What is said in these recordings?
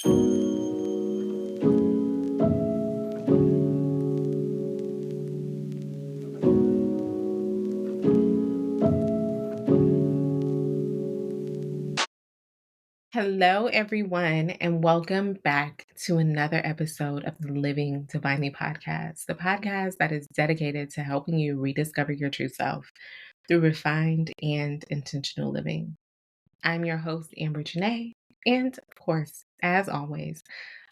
Hello, everyone, and welcome back to another episode of the Living Divinely podcast, the podcast that is dedicated to helping you rediscover your true self through refined and intentional living. I'm your host, Amber Janae, and of course, as always,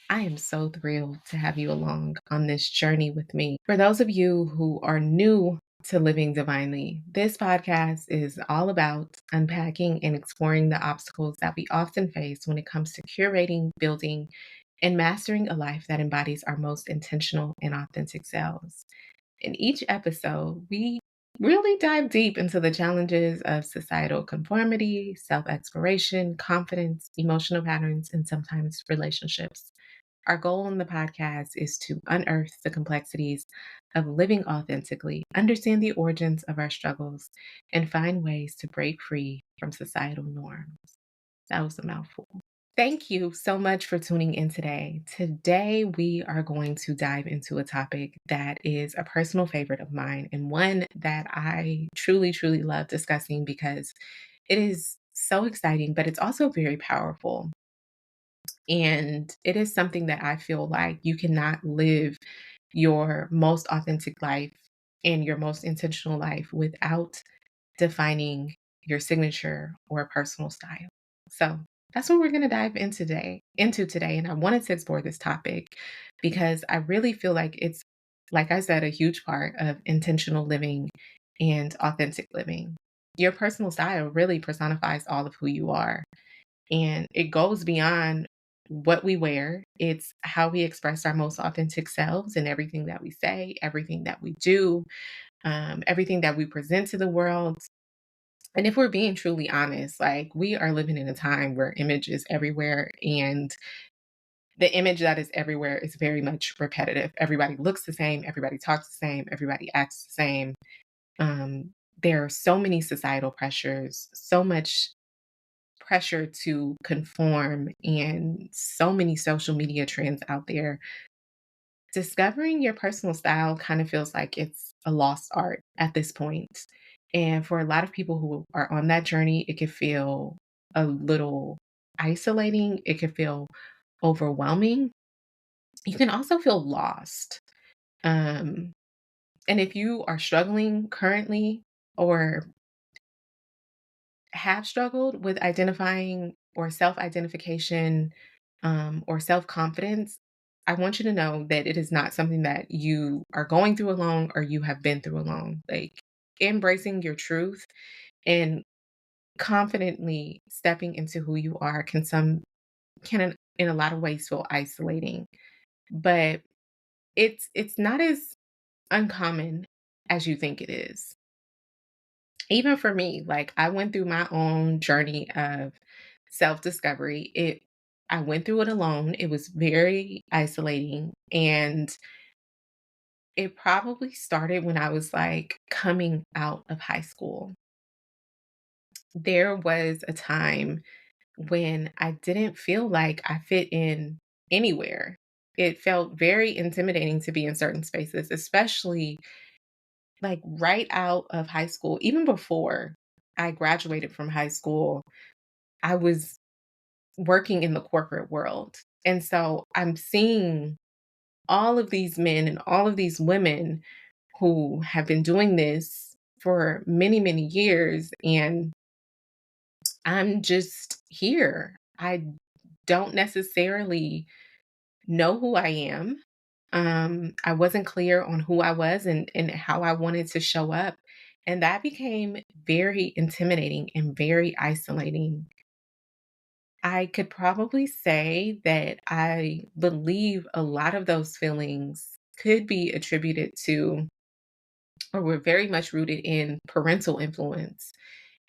I am so thrilled to have you along on this journey with me. For those of you who are new to Living Divinely, this podcast is all about unpacking and exploring the obstacles that we often face when it comes to curating, building, and mastering a life that embodies our most intentional and authentic selves. In each episode, we really dive deep into the challenges of societal conformity, self exploration, confidence, emotional patterns, and sometimes relationships. Our goal on the podcast is to unearth the complexities of living authentically, understand the origins of our struggles, and find ways to break free from societal norms. That was a mouthful. Thank you so much for tuning in today. Today, we are going to dive into a topic that is a personal favorite of mine and one that I truly, truly love discussing because it is so exciting, but it's also very powerful. And it is something that I feel like you cannot live your most authentic life and your most intentional life without defining your signature or personal style. So that's what we're going to dive into today. And I wanted to explore this topic because I really feel like it's, like I said, a huge part of intentional living and authentic living. Your personal style really personifies all of who you are. And it goes beyond what we wear. It's how we express our most authentic selves in everything that we say, everything that we do, everything that we present to the world. And if we're being truly honest, like we are living in a time where image is everywhere, and the image that is everywhere is very much repetitive. Everybody looks the same, everybody talks the same, everybody acts the same. There are so many societal pressures, so much pressure to conform, and so many social media trends out there. Discovering your personal style kind of feels like it's a lost art at this point. And for a lot of people who are on that journey, it can feel a little isolating, it can feel overwhelming. You can also feel lost. Um, and if you are struggling currently or have struggled with identifying or self identification or self confidence, I want you to know that it is not something that you are going through alone or you have been through alone. Like embracing your truth and confidently stepping into who you are can in a lot of ways feel isolating, but it's not as uncommon as you think it is. Even for me, like I went through my own journey of self-discovery. I went through it alone. It was very isolating, and it probably started when I was like coming out of high school. There was a time when I didn't feel like I fit in anywhere. It felt very intimidating to be in certain spaces, especially like right out of high school. Even before I graduated from high school, I was working in the corporate world. And so I'm seeing all of these men and all of these women who have been doing this for many, many years. And I'm just here. I don't necessarily know who I am. I wasn't clear on who I was and how I wanted to show up. And that became very intimidating and very isolating. I could probably say that I believe a lot of those feelings could be attributed to or were very much rooted in parental influence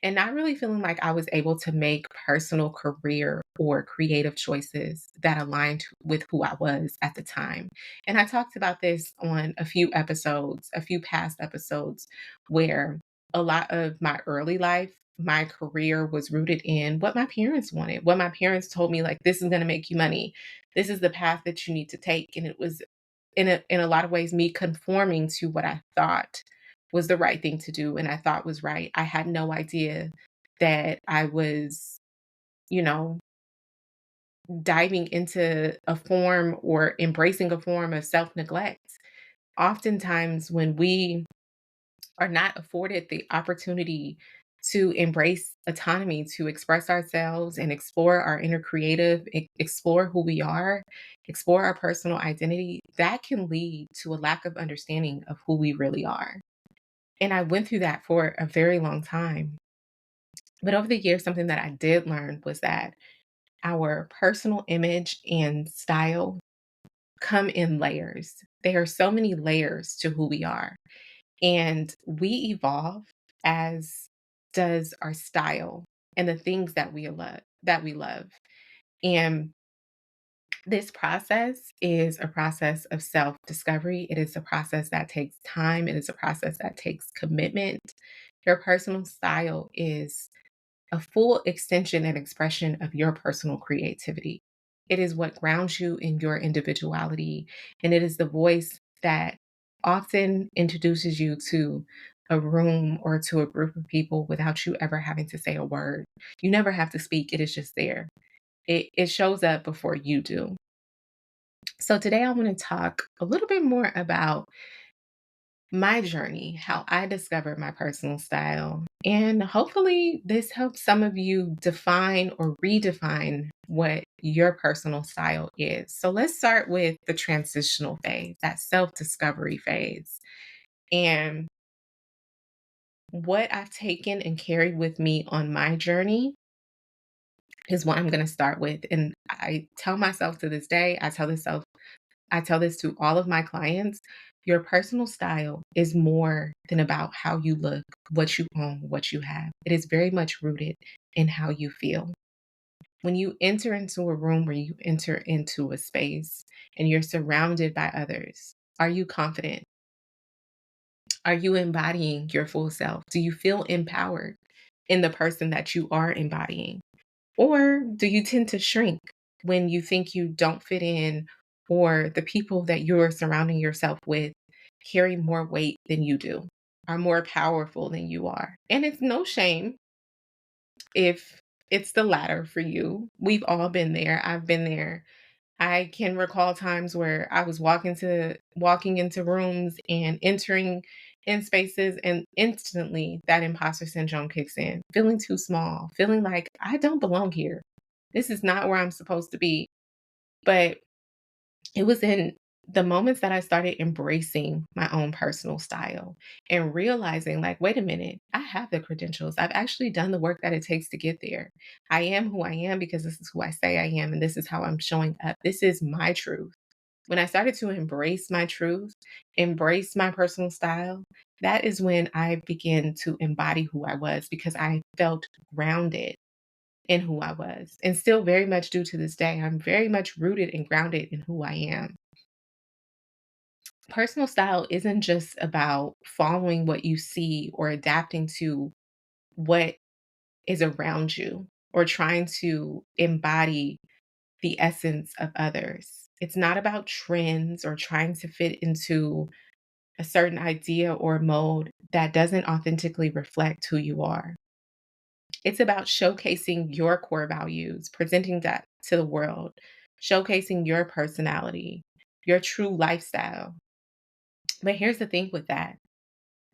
and not really feeling like I was able to make personal career or creative choices that aligned with who I was at the time. And I talked about this on a few episodes, a few past episodes, where a lot of my early life my career was rooted in what my parents wanted, what my parents told me, like, this is going to make you money. This is the path that you need to take. And it was in a lot of ways me conforming to what I thought was the right thing to do and I thought was right. I had no idea that I was, you know, diving into a form or embracing a form of self-neglect. Oftentimes when we are not afforded the opportunity to embrace autonomy, to express ourselves and explore our inner creative, explore who we are, explore our personal identity, that can lead to a lack of understanding of who we really are. And I went through that for a very long time. But over the years, something that I did learn was that our personal image and style come in layers. There are so many layers to who we are. And we evolve as does our style and the things that we love. And this process is a process of self-discovery. It is a process that takes time. It is a process that takes commitment. Your personal style is a full extension and expression of your personal creativity. It is what grounds you in your individuality, and it is the voice that often introduces you to a room or to a group of people without you ever having to say a word. You never have to speak, it is just there. It shows up before you do. So, today I want to talk a little bit more about my journey, how I discovered my personal style. And hopefully, this helps some of you define or redefine what your personal style is. So, let's start with the transitional phase, that self discovery phase. And what I've taken and carried with me on my journey is what I'm going to start with. And I tell myself to this day, I tell this to all of my clients. Your personal style is more than about how you look, what you own, what you have. It is very much rooted in how you feel. When you enter into a room or you enter into a space and you're surrounded by others, are you confident? Are you embodying your full self? Do you feel empowered in the person that you are embodying? Or do you tend to shrink when you think you don't fit in, or the people that you're surrounding yourself with carry more weight than you do, are more powerful than you are? And it's no shame if it's the latter for you. We've all been there. I've been there. I can recall times where I was walking into rooms and entering in spaces, and instantly that imposter syndrome kicks in, feeling too small, feeling like I don't belong here. This is not where I'm supposed to be. But it was in the moments that I started embracing my own personal style and realizing, like, wait a minute, I have the credentials. I've actually done the work that it takes to get there. I am who I am because this is who I say I am, and this is how I'm showing up. This is my truth. When I started to embrace my truth, embrace my personal style, that is when I began to embody who I was because I felt grounded in who I was. And still very much do to this day, I'm very much rooted and grounded in who I am. Personal style isn't just about following what you see or adapting to what is around you or trying to embody the essence of others. It's not about trends or trying to fit into a certain idea or mode that doesn't authentically reflect who you are. It's about showcasing your core values, presenting that to the world, showcasing your personality, your true lifestyle. But here's the thing with that: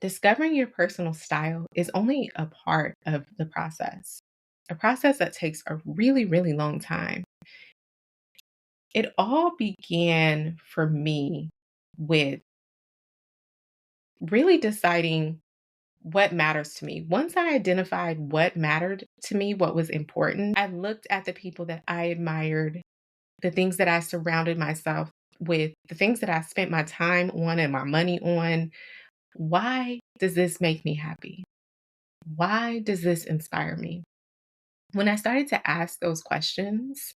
discovering your personal style is only a part of the process, a process that takes a really, really long time. It all began for me with really deciding what matters to me. Once I identified what mattered to me, what was important, I looked at the people that I admired, the things that I surrounded myself with, the things that I spent my time on and my money on. Why does this make me happy? Why does this inspire me? When I started to ask those questions,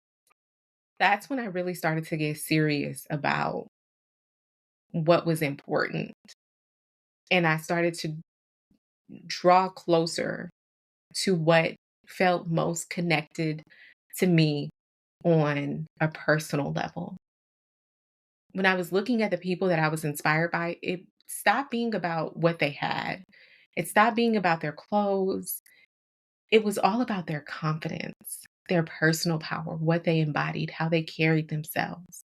that's when I really started to get serious about what was important. And I started to draw closer to what felt most connected to me on a personal level. When I was looking at the people that I was inspired by, it stopped being about what they had. It stopped being about their clothes. It was all about their confidence, their personal power, what they embodied, how they carried themselves,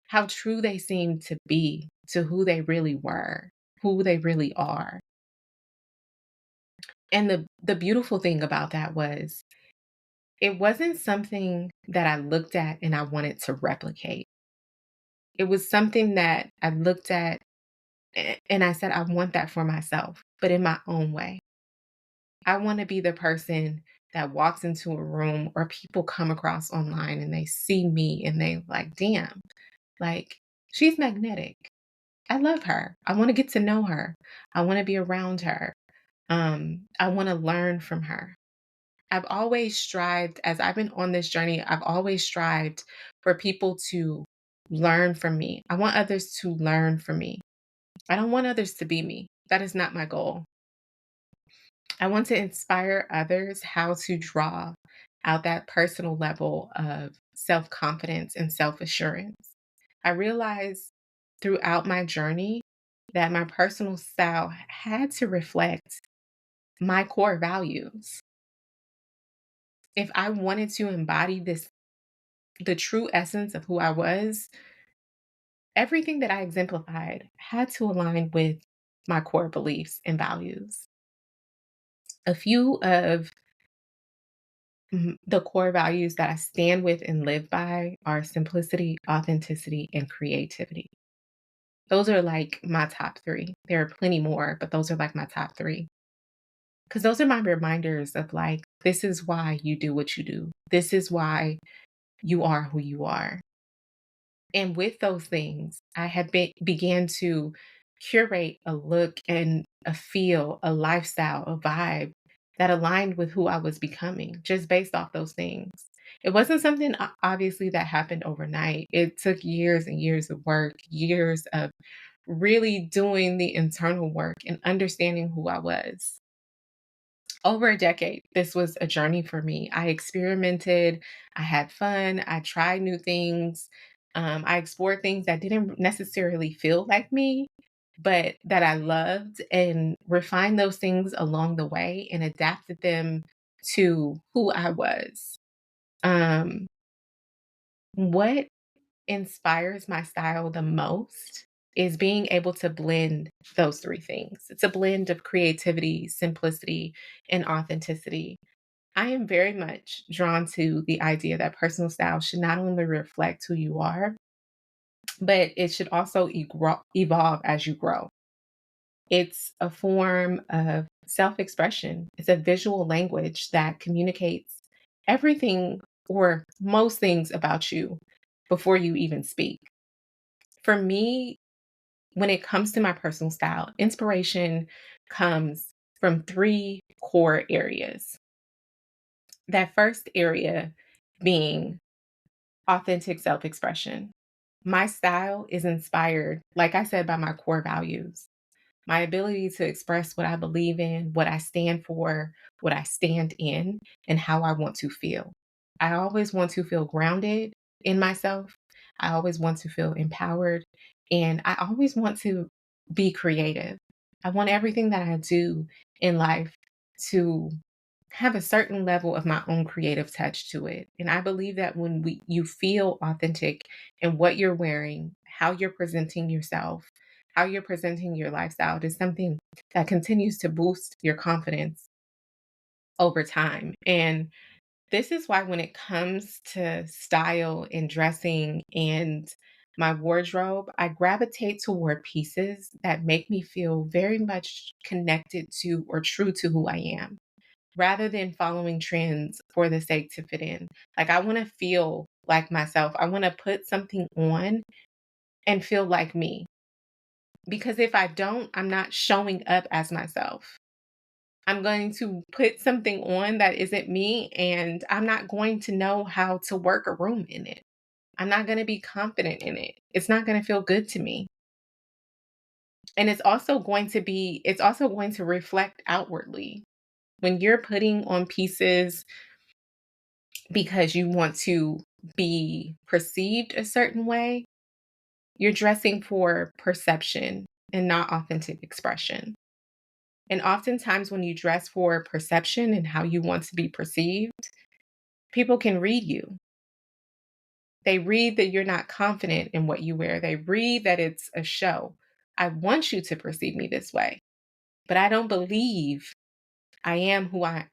how true they seemed to be to who they really were, who they really are. And the beautiful thing about that was it wasn't something that I looked at and I wanted to replicate. It was something that I looked at and I said, I want that for myself, but in my own way. I want to be the person that walks into a room or people come across online and they see me and they like, damn, like she's magnetic. I love her. I want to get to know her. I want to be around her. I want to learn from her. I've always strived, as I've been on this journey, I've always strived for people to learn from me. I want others to learn from me. I don't want others to be me. That is not my goal. I want to inspire others how to draw out that personal level of self confidence and self assurance. I realized throughout my journey that my personal style had to reflect my core values. If I wanted to embody the true essence of who I was, everything that I exemplified had to align with my core beliefs and values. A few of the core values that I stand with and live by are simplicity, authenticity, and creativity. Those are like my top three. There are plenty more, but those are like my top three. Because those are my reminders of like, this is why you do what you do. This is why you are who you are. And with those things, I had began to curate a look and a feel, a lifestyle, a vibe that aligned with who I was becoming just based off those things. It wasn't something obviously that happened overnight. It took years and years of work, years of really doing the internal work and understanding who I was. Over a decade, this was a journey for me. I experimented, I had fun, I tried new things, I explored things that didn't necessarily feel like me, but that I loved and refined those things along the way and adapted them to who I was. Um, what inspires my style the most is being able to blend those three things. It's a blend of creativity, simplicity, and authenticity. I am very much drawn to the idea that personal style should not only reflect who you are, but it should also evolve as you grow. It's a form of self expression, it's a visual language that communicates everything or most things about you before you even speak. For me, when it comes to my personal style, inspiration comes from three core areas. That first area being authentic self expression. My style is inspired, like I said, by my core values. My ability to express what I believe in, what I stand for, what I stand in, and how I want to feel. I always want to feel grounded in myself. I always want to feel empowered. And I always want to be creative. I want everything that I do in life to have a certain level of my own creative touch to it. And I believe that when you feel authentic in what you're wearing, how you're presenting yourself, how you're presenting your lifestyle is something that continues to boost your confidence over time. And this is why when it comes to style and dressing and my wardrobe, I gravitate toward pieces that make me feel very much connected to or true to who I am rather than following trends for the sake to fit in. Like I want to feel like myself. I want to put something on and feel like me. Because if I don't, I'm not showing up as myself. I'm going to put something on that isn't me, and I'm not going to know how to work a room in it. I'm not going to be confident in it. It's not going to feel good to me. And it's also going to reflect outwardly. When you're putting on pieces because you want to be perceived a certain way, you're dressing for perception and not authentic expression. And oftentimes, when you dress for perception and how you want to be perceived, people can read you. They read that you're not confident in what you wear. They read that it's a show. I want you to perceive me this way, but I don't believe I am who I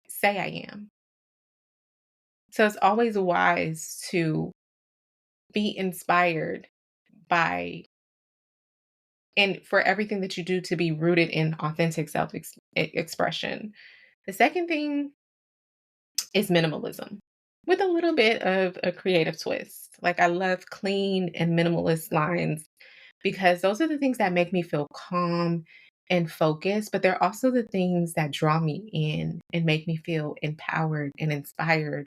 say I am. So it's always wise to be inspired by, and for everything that you do to be rooted in authentic self expression. The second thing is minimalism with a little bit of a creative twist. Like, I love clean and minimalist lines because those are the things that make me feel calm and focused, but they're also the things that draw me in and make me feel empowered and inspired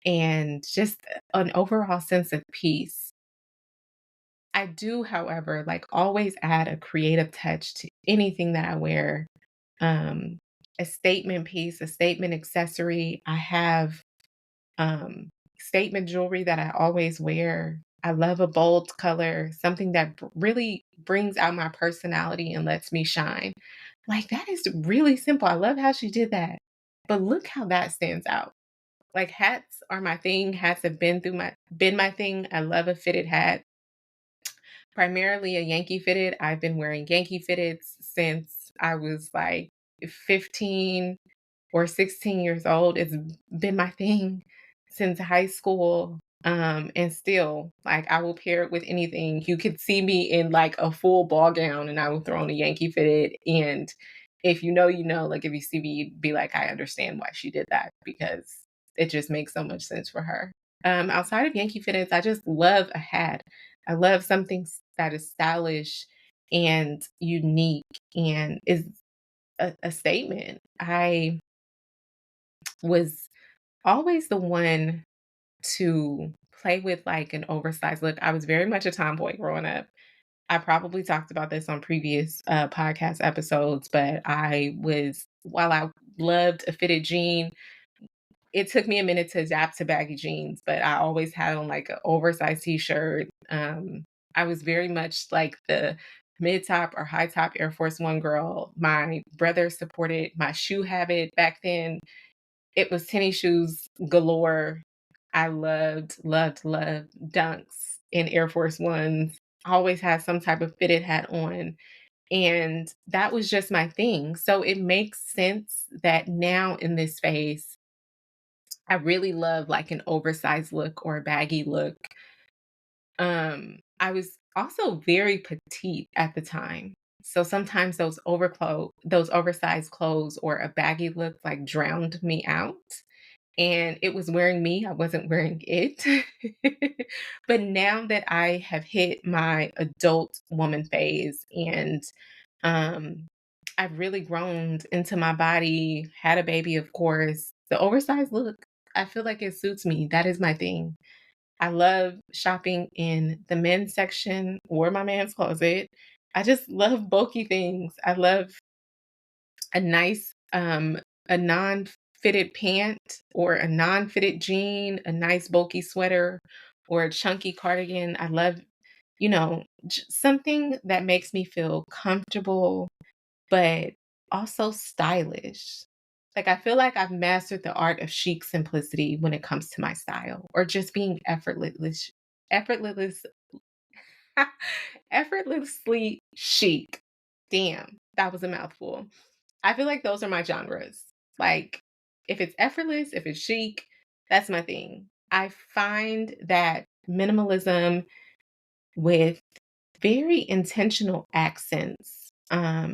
and just an overall sense of peace. I do, however, like, always add a creative touch to anything that I wear. Um, a statement piece, a statement accessory. I have um, statement jewelry that I always wear. I love a bold color, something that really brings out my personality and lets me shine. Like, that is really simple. I love how she did that. But look how that stands out. Like, hats are my thing. Hats have been my thing. I love a fitted hat. Primarily a Yankee fitted. I've been wearing Yankee fitteds since I was like 15 or 16 years old. It's been my thing since high school. And still, like, I will pair it with anything. You could see me in like a full ball gown and I will throw on a Yankee fitted. And if you know, you know, like, if you see me, you'd be like, I understand why she did that because it just makes so much sense for her. Outside of Yankee fitteds, I just love a hat. I love something that is stylish and unique and is a statement. I was always the one to play with like an oversized look. I was very much a tomboy growing up. I probably talked about this on previous podcast episodes, but while I loved a fitted jean, it took me a minute to adapt to baggy jeans, but I always had on like an oversized t-shirt. I was very much like the mid top or high top Air Force One girl. My brother supported my shoe habit back then. It was tennis shoes galore. I loved Dunks and Air Force Ones. Always had some type of fitted hat on. And that was just my thing. So it makes sense that now in this phase, I really love like an oversized look or a baggy look. I was also very petite at the time. So sometimes those oversized clothes or a baggy look like drowned me out. And it was wearing me, I wasn't wearing it. But now that I have hit my adult woman phase and um, I've really grown into my body, had a baby, of course, the oversized look, I feel like it suits me. That is my thing. I love shopping in the men's section or my man's closet. I just love bulky things. I love a nice, a non-fitted pant or a non-fitted jean, a nice bulky sweater or a chunky cardigan. I love, something that makes me feel comfortable, but also stylish. Like, I feel like I've mastered the art of chic simplicity when it comes to my style or just being effortless, effortlessly chic. Damn, that was a mouthful. I feel like those are my genres. Like, if it's effortless, if it's chic, that's my thing. I find that minimalism with very intentional accents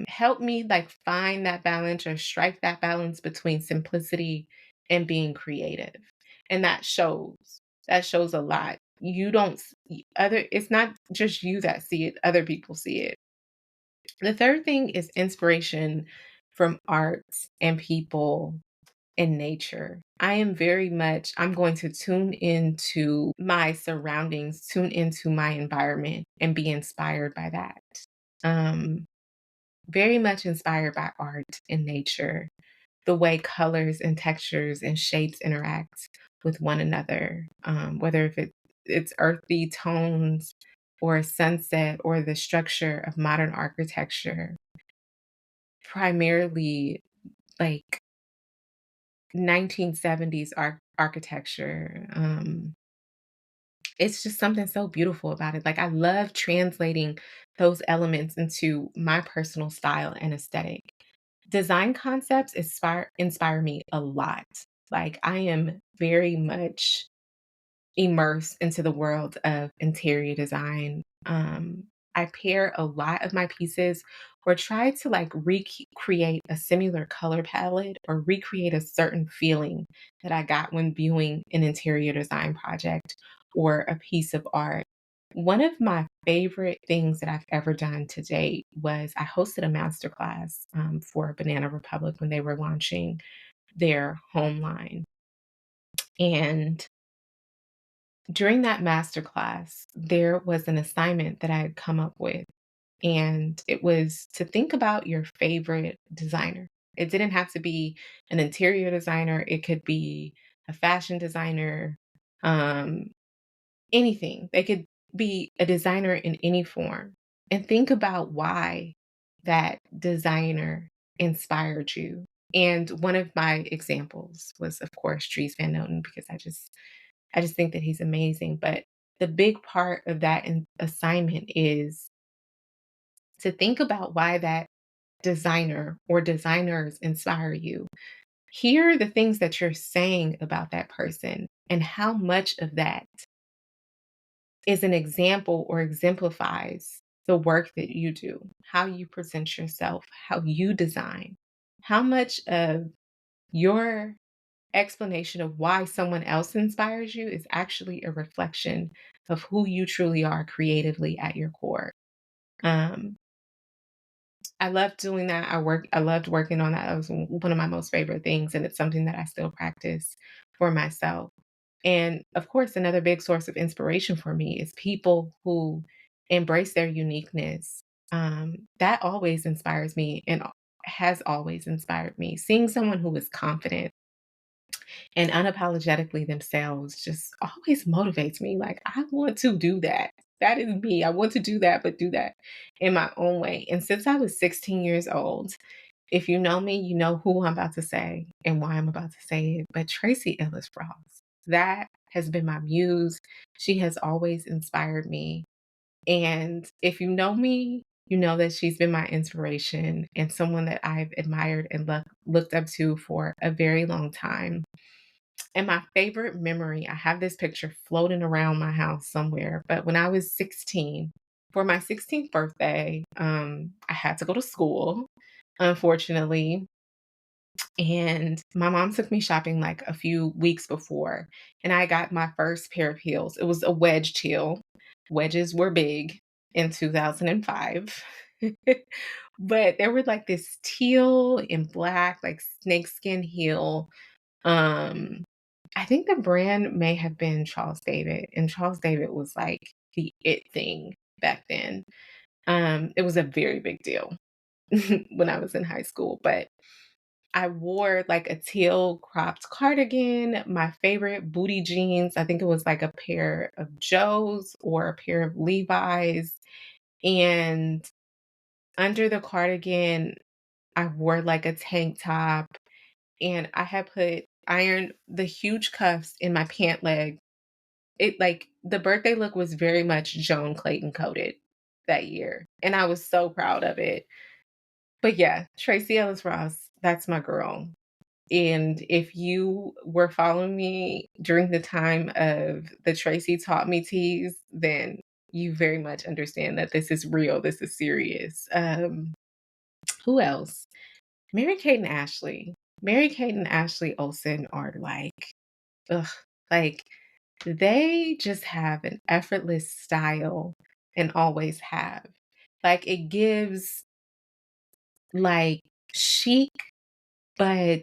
help me like find that balance or strike that balance between simplicity and being creative. And that shows a lot. You don't other It's not just you that see it, other people see it. The third thing is inspiration from arts and people and nature. I'm going to tune into my surroundings, tune into my environment, and be inspired by that. Um, Very much inspired by art and nature. the way colors and textures and shapes interact with one another, whether if it's earthy tones or a sunset or the structure of modern architecture, primarily like 1970s architecture. It's just something so beautiful about it. Like I love translating those elements into my personal style and aesthetic. Design concepts inspire me a lot. Like I am very much immerse into the world of interior design. I pair a lot of my pieces or try to like recreate a similar color palette or recreate a certain feeling that I got when viewing an interior design project or a piece of art. One of my favorite things that I've ever done to date was I hosted a masterclass for Banana Republic when they were launching their home line. And during that masterclass, there was an assignment that I had come up with, and it was to think about your favorite designer. It didn't have to be an interior designer, it could be a fashion designer, um, anything. They could be a designer in any form. And think about why that designer inspired you. And one of my examples was, of course, Dries Van Noten, because I just think that he's amazing. But the big part of that assignment is to think about why that designer or designers inspire you. Hear the things that you're saying about that person and how much of that is an example or exemplifies the work that you do, how you present yourself, how you design, how much of your explanation of why someone else inspires you is actually a reflection of who you truly are creatively at your core. Um, I loved doing that. I loved working on that. That was one of my most favorite things, and it's something that I still practice for myself. And of course, another big source of inspiration for me is people who embrace their uniqueness. That always inspires me and has always inspired me. Seeing someone who is confident and unapologetically themselves just always motivates me. Like, I want to do that. That is me. I want to do that, but do that in my own way. And since I was 16 years old, if you know me, you know who I'm about to say and why I'm about to say it. But Tracy Ellis Ross, that has been my muse. She has always inspired me. And if you know me, you know that she's been my inspiration and someone that I've admired and looked up to for a very long time. And my favorite memory, I have this picture floating around my house somewhere, but when I was 16, for my 16th birthday, I had to go to school, unfortunately. And my mom took me shopping like a few weeks before, and I got my first pair of heels. It was a wedge heel. Wedges were big in 2005. But they were like this teal and black, like snakeskin heel. Um, I think the brand may have been Charles David, and Charles David was like the it thing back then. It was a very big deal when I was in high school, but I wore like a teal cropped cardigan, my favorite booty jeans. I think it was like a pair of Joe's or a pair of Levi's. And under the cardigan, I wore like a tank top and I had ironed the huge cuffs in my pant leg. It like the birthday look was very much Joan Clayton coded that year. And I was so proud of it. But yeah, Tracy Ellis Ross, that's my girl. And if you were following me during the time of the Tracy Taught Me tease, then you very much understand that this is real. This is serious. Who else? Mary Kate and Ashley. Mary Kate and Ashley Olsen are like, ugh, like they just have an effortless style and always have. Like it gives like chic, but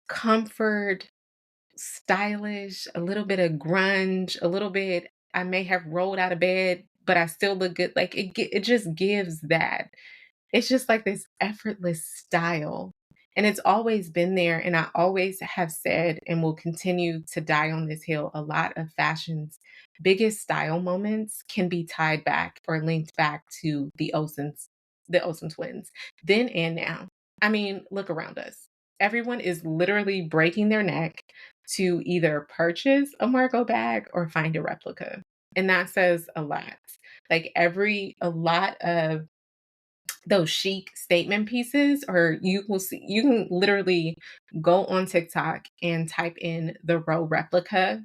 comfort, stylish, a little bit of grunge, a little bit I may have rolled out of bed, but I still look good. Like it just gives that. It's just like this effortless style. And it's always been there. And I always have said and will continue to die on this hill. A lot of fashion's biggest style moments can be tied back or linked back to the Olsen twins, then and now. I mean, look around us. Everyone is literally breaking their neck to either purchase a Margot bag or find a replica. And that says a lot. A lot of those chic statement pieces, or you can literally go on TikTok and type in the row replica,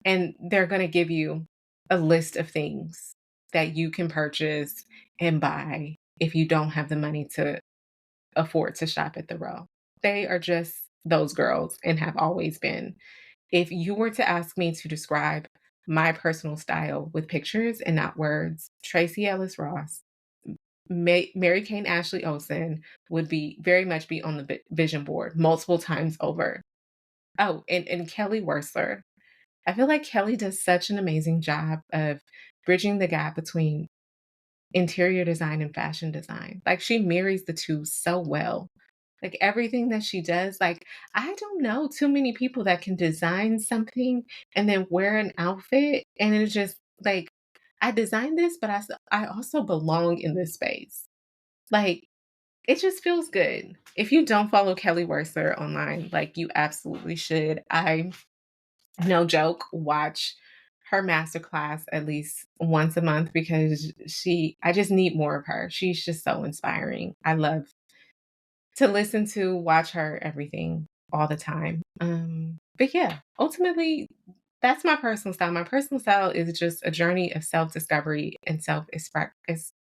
and they're going to give you a list of things that you can purchase and buy if you don't have the money to afford to shop at the row. They are just those girls and have always been. If you were to ask me to describe my personal style with pictures and not words, Tracy Ellis Ross, Mary Kane Ashley Olsen would be very much be on the vision board multiple times over. Oh, and Kelly Wersler. I feel like Kelly does such an amazing job of bridging the gap between interior design and fashion design. Like, she marries the two so well. Like, everything that she does, like, I don't know too many people that can design something and then wear an outfit, and it's just like, I designed this, but I also belong in this space. Like, it just feels good. If you don't follow Kelly Wersler online, like, you absolutely should. I, no joke, watch her masterclass at least once a month because I just need more of her. She's just so inspiring. I love to listen to, watch her, everything all the time. But yeah, ultimately, that's my personal style. My personal style is just a journey of self discovery and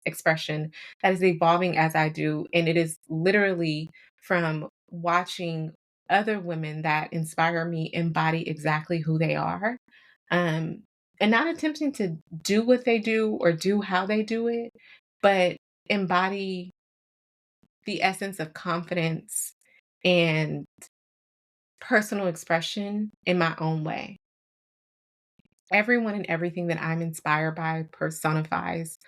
expression that is evolving as I do. And it is literally from watching other women that inspire me embody exactly who they are. Um, and not attempting to do what they do or do how they do it, but embody the essence of confidence and personal expression in my own way. Everyone and everything that I'm inspired by personifies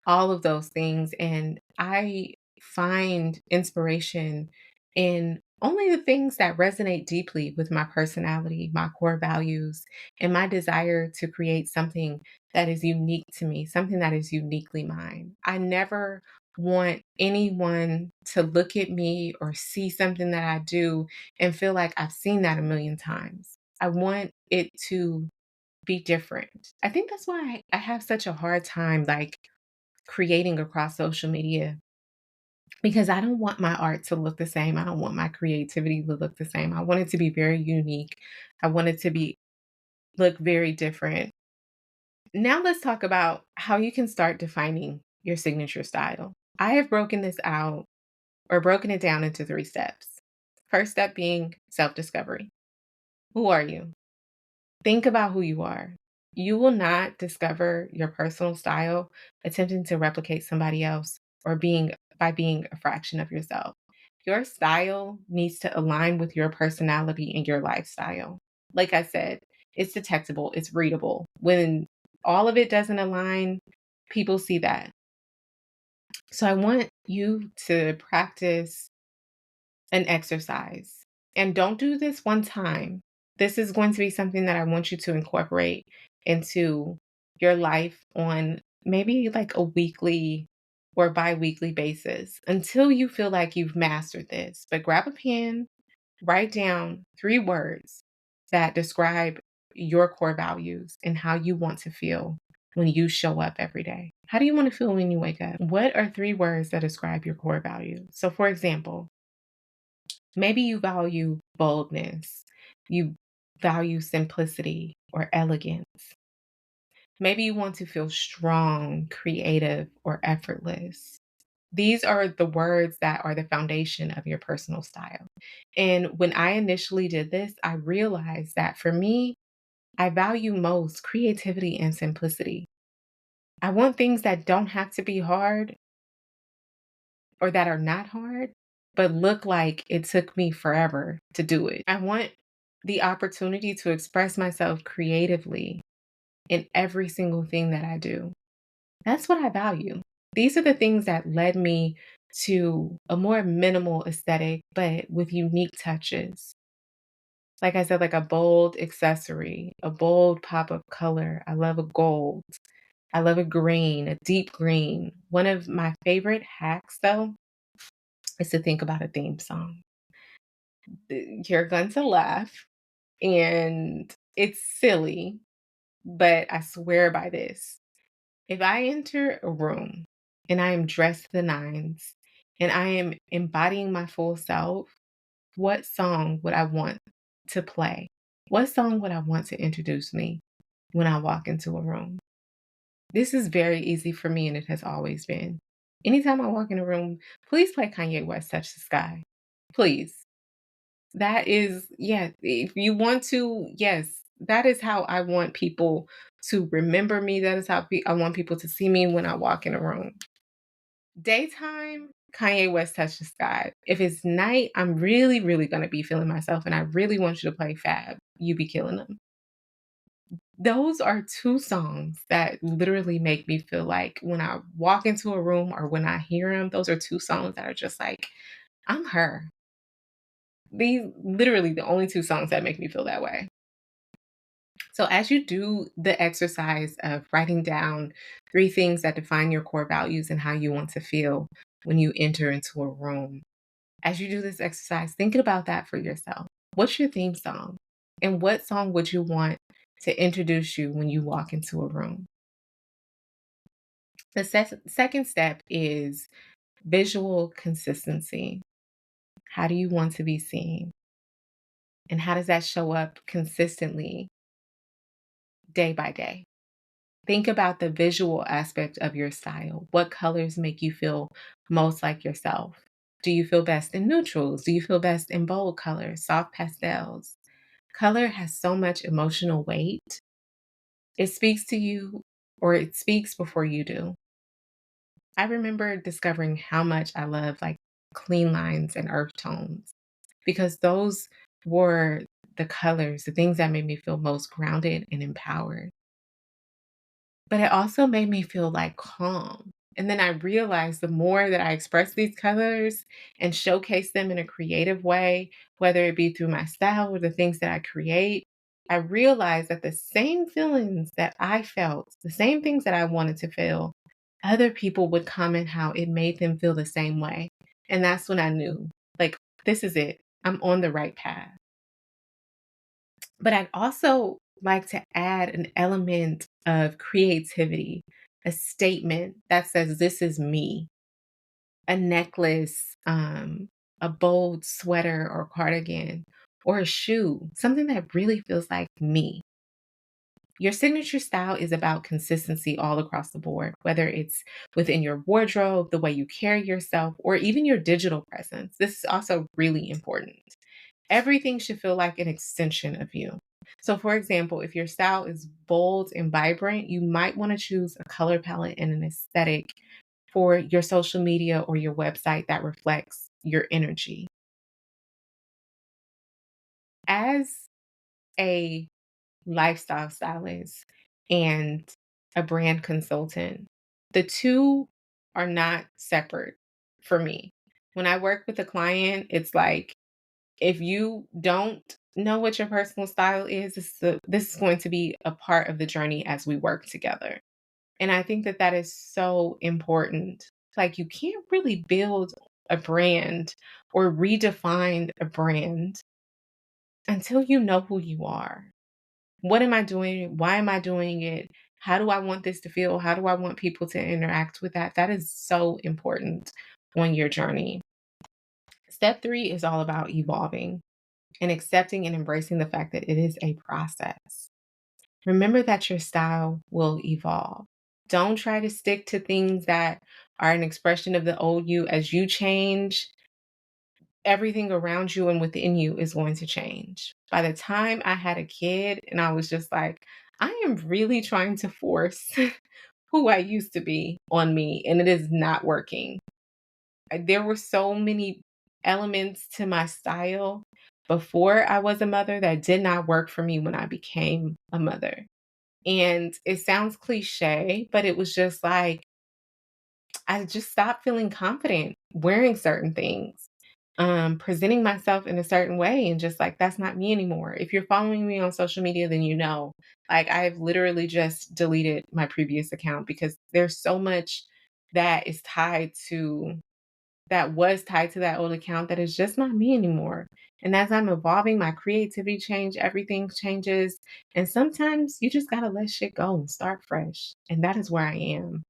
all of those things. And I find inspiration in only the things that resonate deeply with my personality, my core values, and my desire to create something that is unique to me, something that is uniquely mine. I never want anyone to look at me or see something that I do and feel like I've seen that a million times. I want it to be different. I think that's why I have such a hard time, like, creating across social media, because I don't want my art to look the same. I don't want my creativity to look the same. I want it to be very unique. I want it to be look very different. Now let's talk about how you can start defining your signature style. I have broken it down into 3 steps. First step being self-discovery. Who are you? Think about who you are. You will not discover your personal style attempting to replicate somebody else or being a fraction of yourself. Your style needs to align with your personality and your lifestyle. Like I said, it's detectable, it's readable. When all of it doesn't align, people see that. So I want you to practice an exercise. And don't do this one time. This is going to be something that I want you to incorporate into your life on maybe like a weekly or bi-weekly basis until you feel like you've mastered this. But grab a pen, write down 3 words that describe your core values and how you want to feel when you show up every day. How do you want to feel when you wake up? What are 3 words that describe your core values? So, for example, maybe you value boldness, you value simplicity or elegance. Maybe you want to feel strong, creative, or effortless. These are the words that are the foundation of your personal style. And when I initially did this, I realized that for me, I value most creativity and simplicity. I want things that don't have to be hard or that are not hard, but look like it took me forever to do it. I want the opportunity to express myself creatively in every single thing that I do. That's what I value. These are the things that led me to a more minimal aesthetic, but with unique touches. Like I said, like a bold accessory, a bold pop of color. I love a gold. I love a green, a deep green. One of my favorite hacks, though, is to think about a theme song. You're going to laugh, and it's silly, but I swear by this. If I enter a room and I am dressed to the nines and I am embodying my full self, what song would I want to play? What song would I want to introduce me when I walk into a room? This is very easy for me, and it has always been. Anytime I walk in a room, please play Kanye West Touch the Sky. Please. That is, yeah, if you want to, yes, that is how I want people to remember me. That is how I want people to see me when I walk in a room. Daytime, Kanye West Touch the Sky. If it's night, I'm really, really going to be feeling myself, and I really want you to play Fab. You Be Killing Them. Those are 2 songs that literally make me feel like when I walk into a room or when I hear them, those are 2 songs that are just like, I'm her. These literally the only 2 songs that make me feel that way. So as you do the exercise of writing down 3 things that define your core values and how you want to feel when you enter into a room, as you do this exercise, thinking about that for yourself. What's your theme song? And what song would you want to introduce you when you walk into a room? The second step is visual consistency. How do you want to be seen? And how does that show up consistently day by day? Think about the visual aspect of your style. What colors make you feel most like yourself? Do you feel best in neutrals? Do you feel best in bold colors, soft pastels? Color has so much emotional weight. It speaks to you, or it speaks before you do. I remember discovering how much I love like clean lines and earth tones because those were the colors, the things that made me feel most grounded and empowered. But it also made me feel like calm. And then I realized the more that I express these colors and showcase them in a creative way, whether it be through my style or the things that I create, I realized that the same feelings that I felt, the same things that I wanted to feel, other people would comment how it made them feel the same way. And that's when I knew, like, this is it. I'm on the right path. But I'd also like to add an element of creativity, a statement that says, this is me, a necklace, a bold sweater or cardigan, or a shoe, something that really feels like me. Your signature style is about consistency all across the board, whether it's within your wardrobe, the way you carry yourself, or even your digital presence. This is also really important. Everything should feel like an extension of you. So, for example, if your style is bold and vibrant, you might want to choose a color palette and an aesthetic for your social media or your website that reflects your energy. As a lifestyle stylist and a brand consultant, the two are not separate for me. When I work with a client, it's like, if you don't know what your personal style is, this is going to be a part of the journey as we work together. And I think that that is so important. Like, you can't really build a brand or redefine a brand until you know who you are. What am I doing? Why am I doing it? How do I want this to feel? How do I want people to interact with that? That is so important on your journey. Step 3 is all about evolving and accepting and embracing the fact that it is a process. Remember that your style will evolve. Don't try to stick to things that are an expression of the old you. As you change, everything around you and within you is going to change. By the time I had a kid, and I was just like, I am really trying to force who I used to be on me, and it is not working. There were so many elements to my style before I was a mother that did not work for me when I became a mother. And it sounds cliche, but it was just like, I just stopped feeling confident wearing certain things, presenting myself in a certain way, and just like, that's not me anymore. If you're following me on social media, then you know, like, I've literally just deleted my previous account because there's so much that is tied to that was tied to that old account that is just not me anymore. And as I'm evolving, my creativity change, everything changes. And sometimes you just gotta let shit go and start fresh. And that is where I am.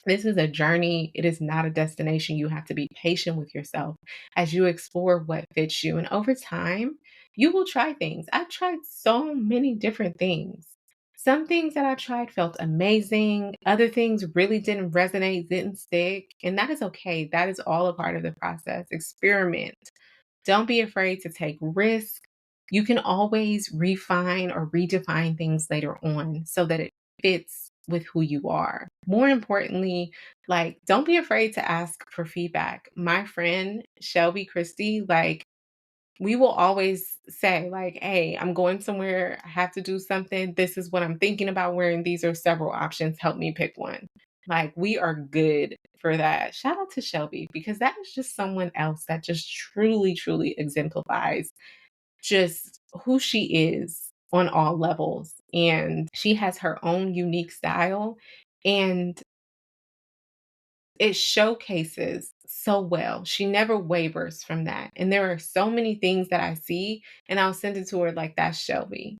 This is a journey. It is not a destination. You have to be patient with yourself as you explore what fits you. And over time, you will try things. I've tried so many different things. Some things that I tried felt amazing. Other things really didn't resonate, didn't stick. And that is okay. That is all a part of the process. Experiment. Don't be afraid to take risks. You can always refine or redefine things later on so that it fits with who you are. More importantly, like, don't be afraid to ask for feedback. My friend Shelby Christie, like, we will always say, like, hey, I'm going somewhere, I have to do something. This is what I'm thinking about wearing. These are several options. Help me pick one. Like, we are good for that. Shout out to Shelby because that is just someone else that just truly, truly exemplifies just who she is on all levels. And she has her own unique style. And it showcases so well. She never wavers from that. And there are so many things that I see, and I'll send it to her like, that's Shelby.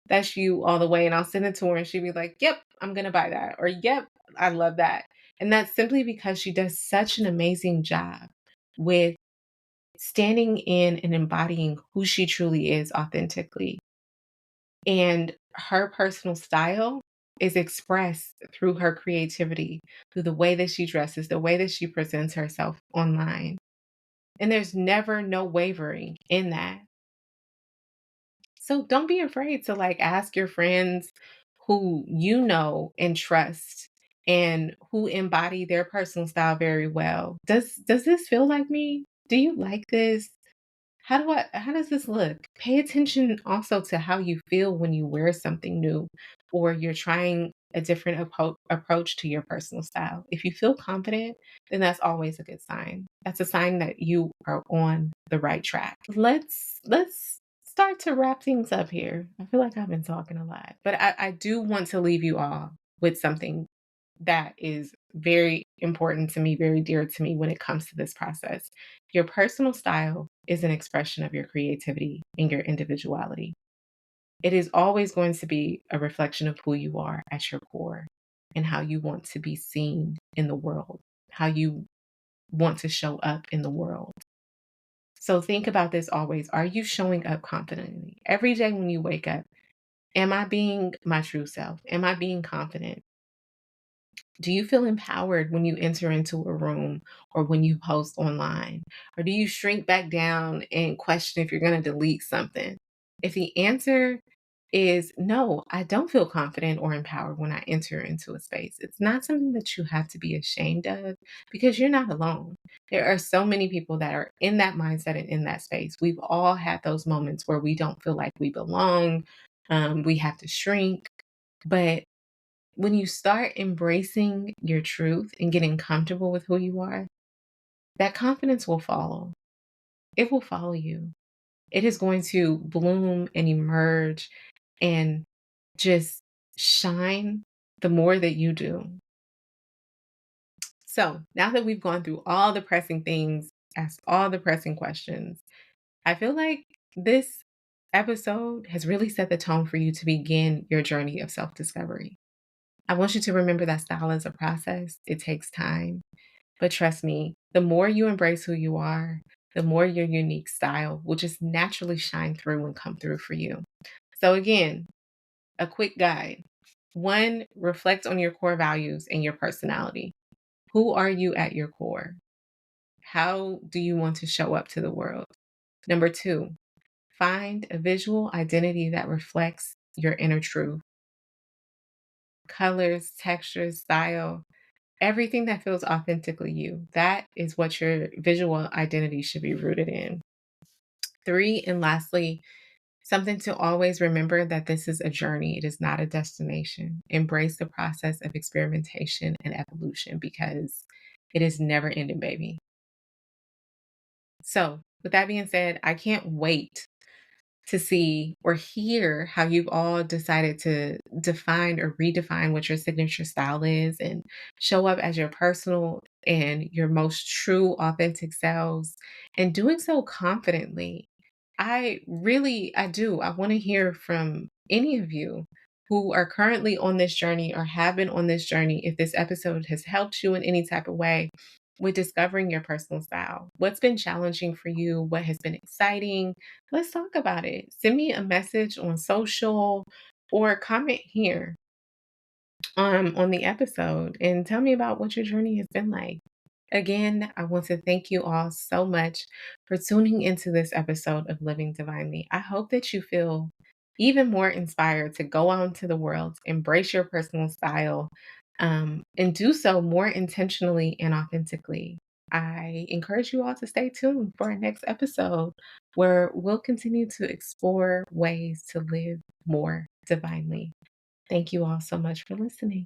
That's you all the way. And I'll send it to her, and she'll be like, yep, I'm going to buy that. Or, yep, I love that. And that's simply because she does such an amazing job with standing in and embodying who she truly is authentically. And her personal style is expressed through her creativity, through the way that she dresses, the way that she presents herself online. And there's never no wavering in that. So don't be afraid to like ask your friends who you know and trust and who embody their personal style very well. Does this feel like me? Do you like this? How does this look? Pay attention also to how you feel when you wear something new or you're trying a different approach to your personal style. If you feel confident, then that's always a good sign. That's a sign that you are on the right track. Let's start to wrap things up here. I feel like I've been talking a lot, but I do want to leave you all with something that is very important to me, very dear to me when it comes to this process. Your personal style is an expression of your creativity and your individuality. It is always going to be a reflection of who you are at your core and how you want to be seen in the world, how you want to show up in the world. So think about this always. Are you showing up confidently? Every day when you wake up, am I being my true self? Am I being confident? Do you feel empowered when you enter into a room or when you post online? Or do you shrink back down and question if you're going to delete something? If the answer is no, I don't feel confident or empowered when I enter into a space, it's not something that you have to be ashamed of because you're not alone. There are so many people that are in that mindset and in that space. We've all had those moments where we don't feel like we belong. We have to shrink. But when you start embracing your truth and getting comfortable with who you are, that confidence will follow. It will follow you. It is going to bloom and emerge and just shine the more that you do. So now that we've gone through all the pressing things, asked all the pressing questions, I feel like this episode has really set the tone for you to begin your journey of self discovery. I want you to remember that style is a process, it takes time. But trust me, the more you embrace who you are, the more your unique style will just naturally shine through and come through for you. So, again, a quick guide. One, reflect on your core values and your personality. Who are you at your core? How do you want to show up to the world? Number two, find a visual identity that reflects your inner truth. Colors, textures, style, everything that feels authentically you. That is what your visual identity should be rooted in. Three, and lastly, Something to always remember that this is a journey, it is not a destination. Embrace the process of experimentation and evolution because it is never ending, baby. So, with that being said, I can't wait to see or hear how you've all decided to define or redefine what your signature style is and show up as your personal and your most true, authentic selves, and doing so confidently. I do. I want to hear from any of you who are currently on this journey or have been on this journey if this episode has helped you in any type of way with discovering your personal style. What's been challenging for you? What has been exciting? Let's talk about it. Send me a message on social or comment here on the episode and tell me about what your journey has been like. Again, I want to thank you all so much for tuning into this episode of Living Divinely. I hope that you feel even more inspired to go out into the world, embrace your personal style, and do so more intentionally and authentically. I encourage you all to stay tuned for our next episode where we'll continue to explore ways to live more divinely. Thank you all so much for listening.